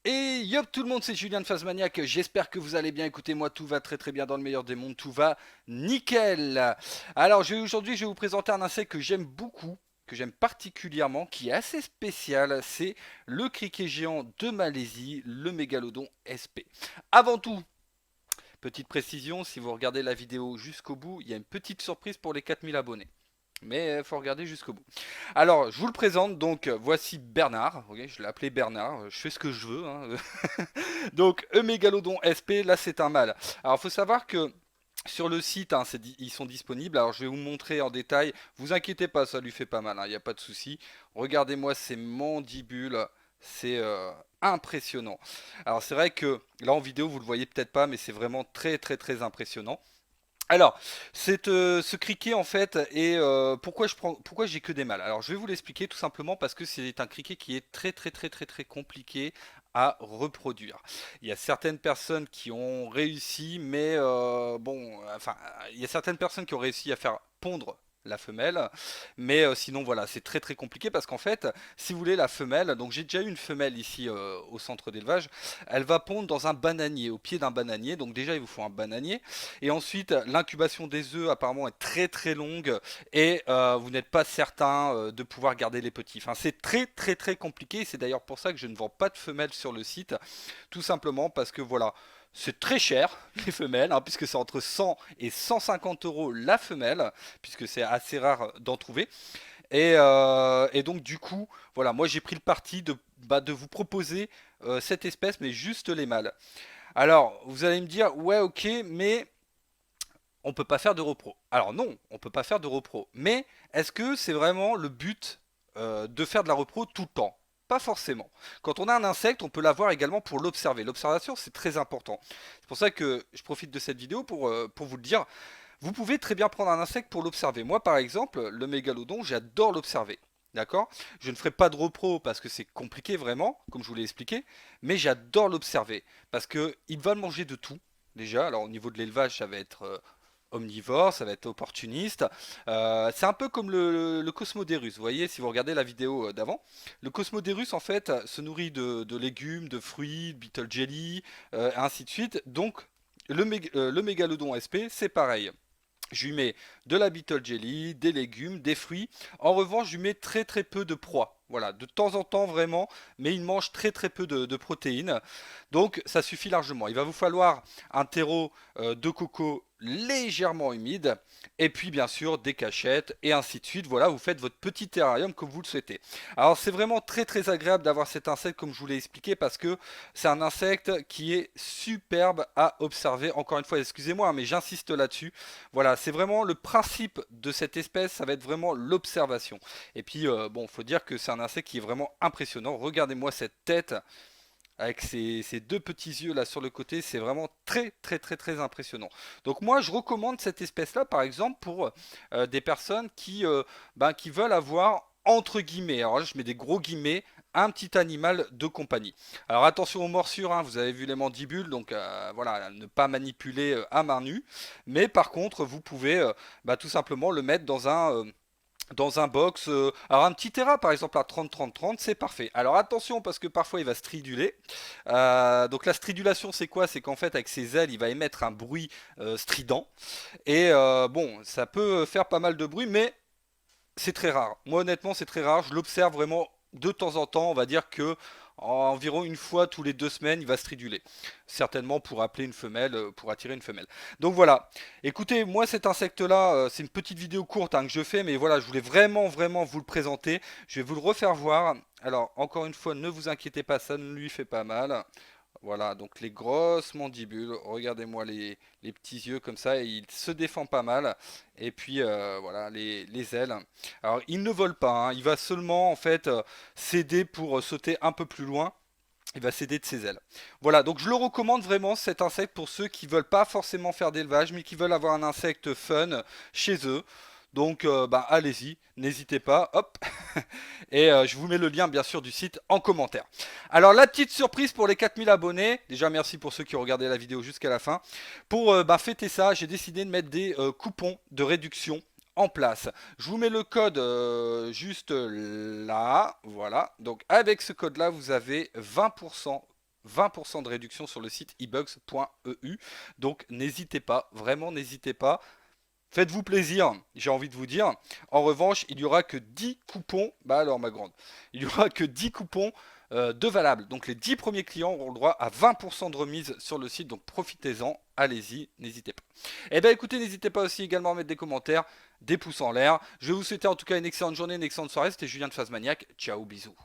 Et yop tout le monde, c'est Julien de Phasmaniac, j'espère que vous allez bien, écoutez-moi, tout va très très bien dans le meilleur des mondes, tout va nickel. Alors aujourd'hui je vais vous présenter un insecte que j'aime beaucoup, que j'aime particulièrement, qui est assez spécial, c'est le criquet géant de Malaisie, le mégalodon SP. Avant tout, petite précision, si vous regardez la vidéo jusqu'au bout, il y a une petite surprise pour les 4000 abonnés. Mais il faut regarder jusqu'au bout. Alors, je vous le présente, donc voici Bernard, ok, je l'ai appelé Bernard, je fais ce que je veux, hein. Donc, Eumégalodon SP, là c'est un mâle. Alors, il faut savoir que sur le site, hein, ils sont disponibles, alors je vais vous montrer en détail, vous inquiétez pas, ça lui fait pas mal, il n'y a pas de souci. Regardez-moi ces mandibules, c'est impressionnant. Alors, c'est vrai que là en vidéo, vous le voyez peut-être pas, mais c'est vraiment très très très impressionnant. Alors, ce criquet en fait, et pourquoi j'ai que des mâles. Alors, je vais vous l'expliquer tout simplement parce que c'est un criquet qui est très très très très très compliqué à reproduire. Il y a certaines personnes qui ont réussi, mais bon, enfin, il y a certaines personnes qui ont réussi à faire pondre la femelle, mais sinon voilà, c'est très très compliqué parce qu'en fait, si vous voulez la femelle, donc j'ai déjà eu une femelle ici au centre d'élevage, elle va pondre dans un bananier, au pied d'un bananier, donc déjà il vous faut un bananier. Et ensuite, l'incubation des œufs apparemment est très très longue et vous n'êtes pas certain de pouvoir garder les petits. Enfin, c'est très très très compliqué. C'est d'ailleurs pour ça que je ne vends pas de femelles sur le site, tout simplement parce que voilà. C'est très cher, les femelles, hein, puisque c'est entre 100 et 150 euros la femelle, puisque c'est assez rare d'en trouver. Et donc, du coup, voilà, moi j'ai pris le parti de vous proposer cette espèce, mais juste les mâles. Alors, vous allez me dire, ouais, ok, mais on peut pas faire de repro. Alors non, on peut pas faire de repro. Mais est-ce que c'est vraiment le but de faire de la repro tout le temps? Pas forcément. Quand on a un insecte, on peut l'avoir également pour l'observer. L'observation, c'est très important. C'est pour ça que je profite de cette vidéo pour vous le dire. Vous pouvez très bien prendre un insecte pour l'observer. Moi, par exemple, le mégalodon, j'adore l'observer. D'accord. Je ne ferai pas de repro parce que c'est compliqué vraiment, comme je vous l'ai expliqué, mais j'adore l'observer parce que il va manger de tout. Déjà, alors au niveau de l'élevage, ça va être omnivore, ça va être opportuniste. C'est un peu comme le Cosmodérus, vous voyez, si vous regardez la vidéo d'avant. Le Cosmodérus, en fait, se nourrit de légumes, de fruits, de beetle jelly, ainsi de suite. Donc, le mégalodon SP, c'est pareil. Je lui mets de la beetle jelly, des légumes, des fruits. En revanche, je lui mets très très peu de proies. Voilà, de temps en temps vraiment, mais il mange très très peu de protéines. Donc ça suffit largement. Il va vous falloir un terreau de coco légèrement humide, et puis bien sûr des cachettes, et ainsi de suite. Voilà, vous faites votre petit terrarium comme vous le souhaitez. Alors c'est vraiment très très agréable d'avoir cet insecte comme je vous l'ai expliqué, parce que c'est un insecte qui est superbe à observer. Encore une fois, excusez-moi, mais j'insiste là-dessus. Voilà, c'est vraiment le principe de cette espèce, ça va être vraiment l'observation. Et puis, bon, faut dire que c'est un insecte qui est vraiment impressionnant. Regardez-moi cette tête avec ces deux petits yeux là sur le côté, c'est vraiment très très très très impressionnant. Donc moi, je recommande cette espèce-là, par exemple, pour des personnes qui veulent avoir entre guillemets, alors là je mets des gros guillemets, un petit animal de compagnie. Alors attention aux morsures, hein, vous avez vu les mandibules, donc voilà, ne pas manipuler à main nue. Mais par contre, vous pouvez tout simplement le mettre dans un box. Alors un petit Terra par exemple à 30-30-30, c'est parfait. Alors attention parce que parfois il va striduler. Donc la stridulation c'est quoi? C'est qu'en fait avec ses ailes il va émettre un bruit strident. Et bon, ça peut faire pas mal de bruit, mais c'est très rare. Moi honnêtement c'est très rare. Je l'observe vraiment de temps en temps. On va dire que environ une fois tous les 2 semaines il va striduler. Certainement pour appeler une femelle, pour attirer une femelle. Donc voilà. Écoutez, moi cet insecte-là, c'est une petite vidéo courte hein, que je fais, mais voilà, je voulais vraiment vraiment vous le présenter. Je vais vous le refaire voir. Alors encore une fois, ne vous inquiétez pas, ça ne lui fait pas mal. Voilà, donc les grosses mandibules, regardez-moi les petits yeux comme ça, et il se défend pas mal. Et puis voilà, les ailes. Alors il ne vole pas, hein, il va seulement en fait s'aider pour sauter un peu plus loin. Il va s'aider de ses ailes. Voilà, donc je le recommande vraiment cet insecte pour ceux qui veulent pas forcément faire d'élevage, mais qui veulent avoir un insecte fun chez eux. Donc allez-y, n'hésitez pas, hop. Et je vous mets le lien bien sûr du site en commentaire. Alors la petite surprise pour les 4000 abonnés, déjà merci pour ceux qui ont regardé la vidéo jusqu'à la fin. Pour fêter ça, j'ai décidé de mettre des coupons de réduction en place. Je vous mets le code juste là, voilà. Donc avec ce code là, vous avez 20% 20% de réduction sur le site ebugs.eu. Donc n'hésitez pas, vraiment n'hésitez pas. Faites-vous plaisir, j'ai envie de vous dire. En revanche, il n'y aura que 10 coupons. Bah alors ma grande, il n'y aura que 10 coupons de valables. Donc les 10 premiers clients auront le droit à 20% de remise sur le site. Donc profitez-en, allez-y, n'hésitez pas. Et bien écoutez, n'hésitez pas aussi également à mettre des commentaires, des pouces en l'air. Je vais vous souhaiter en tout cas une excellente journée, une excellente soirée. C'était Julien de Phasmaniac. Ciao, bisous.